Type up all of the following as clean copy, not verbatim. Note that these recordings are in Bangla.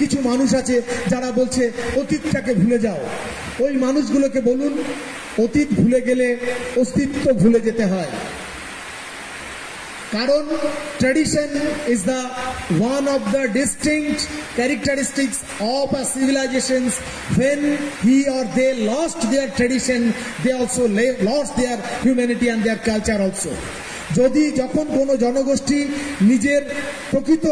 কিছু মানুষ আছে যারা বলছে অতীতটাকে ভুলে যাও। ওই মানুষগুলোকে বলুন অতীত ভুলে গেলে অস্তিত্ব ভুলে যেতে হয়। কারণ tradition is the one of the distinct characteristics of a civilisations. when he or they lost their tradition, they also lost their humanity and their culture also. যদি যখন কোনো জনগোষ্ঠী নিজের প্রকৃত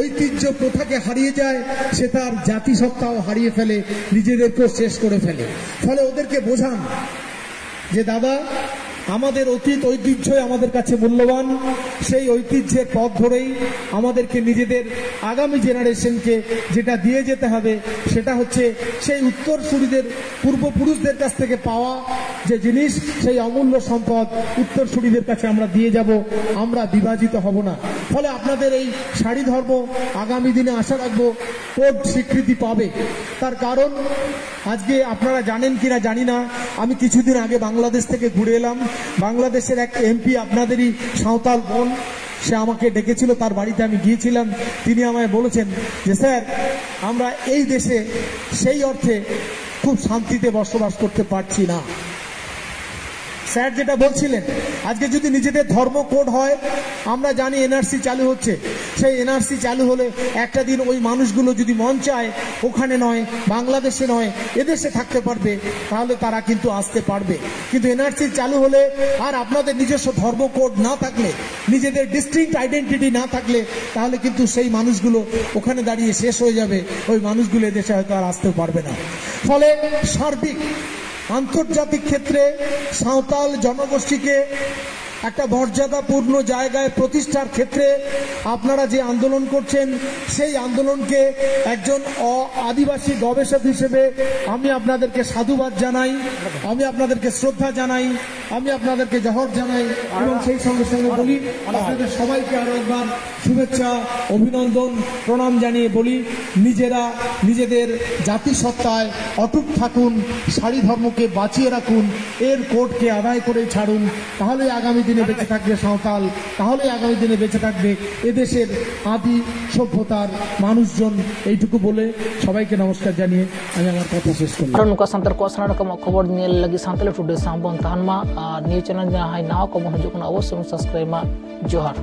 ঐতিহ্য প্রথাকে হারিয়ে যায়, সে তার জাতিসত্তাও হারিয়ে ফেলে, নিজেদেরকেও শেষ করে ফেলে। ফলে ওদেরকে বোঝান যে দাদা, আমাদের অতীত ঐতিহ্যই আমাদের কাছে মূল্যবান। সেই ঐতিহ্যের পথ ধরেই আমাদেরকে নিজেদের আগামী জেনারেশনকে যেটা দিয়ে যেতে হবে সেটা হচ্ছে সেই উত্তরসূরিদের পূর্বপুরুষদের কাছ থেকে পাওয়া যে জিনিস, সেই অমূল্য সম্পদ উত্তরসূরিদের কাছে আমরা দিয়ে যাব। আমরা বিভাজিত হব না। ফলে আপনাদের এই শাড়ি ধর্ম আগামী দিনে আশা রাখবো কোড স্বীকৃতি পাবে। তার কারণ আজকে আপনারা জানেন কিনা জানি না, আমি কিছুদিন আগে বাংলাদেশ থেকে ঘুরে এলাম। বাংলাদেশের এক এমপি, আপনাদেরই সাঁওতাল বোন, সে আমাকে ডেকেছিল, তার বাড়িতে আমি গিয়েছিলাম। তিনি আমায় বলেছেন যে স্যার, আমরা এই দেশে সেই অর্থে খুব শান্তিতে বসবাস করতে পারছি না। স্যার যেটা বলছিলেন, আজকে যদি নিজেদের ধর্ম কোড হয়, আমরা জানি এনআরসি চালু হচ্ছে, সেই এনআরসি চালু হলে একটা দিন ওই মানুষগুলো যদি মন চায় ওখানে নয়, বাংলাদেশে নয়, এদেশে থাকতে পারবে, তাহলে তারা কিন্তু আসতে পারবে। কিন্তু এনআরসি চালু হলে আর আপনাদের নিজস্ব ধর্ম কোড না থাকলে, নিজেদের ডিস্টিংক্ট আইডেন্টিটি না থাকলে, তাহলে কিন্তু সেই মানুষগুলো ওখানে দাঁড়িয়ে শেষ হয়ে যাবে। ওই মানুষগুলো এদেশে হয়তো আর আসতেও পারবে না। ফলে সার্বিক আন্তর্জাতিক ক্ষেত্রে সাঁওতাল জনগোষ্ঠীকে একটা মর্যাদাপূর্ণ জায়গায় প্রতিষ্ঠার ক্ষেত্রে আপনারা যে আন্দোলন করছেন, সেই আন্দোলনকে একজন আদিবাসী গবেষক হিসেবে আমি আপনাদেরকে সাধুবাদ জানাই, আমি আপনাদেরকে শ্রদ্ধা জানাই, আমি আপনাদেরকে জহর জানাই। এবং সেই সঙ্গে সঙ্গে বলি, আপনাদের সবাইকে আরো একবার শুভেচ্ছা, অভিনন্দন, প্রণাম জানিয়ে বলি, নিজেরা নিজেদের জাতিসত্তায় অটুট থাকুন, শাড়ি ধর্মকে বাঁচিয়ে রাখুন, এর কোডকে আদায় করে ছাড়ুন। তাহলে আগামী দিনে বেঁচে থাকবে সাঁওতাল, তাহলে আগামী দিনে বেঁচে থাকবে এদেশের আদি সভ্যতার মানুষজন। এইটুকু বলে সবাইকে নমস্কার জানিয়ে আমি আমার কথা শেষ করি। আর নুকা সান্তাল ko asana ka খবর নিয়ে লাগি সান্তাল টুডে সাম্বন তাহান মা নিউ চ্যানেল যা হাই নাও কমন হজুক না অবশ্যই সাবস্ক্রাইব মা। জোহার।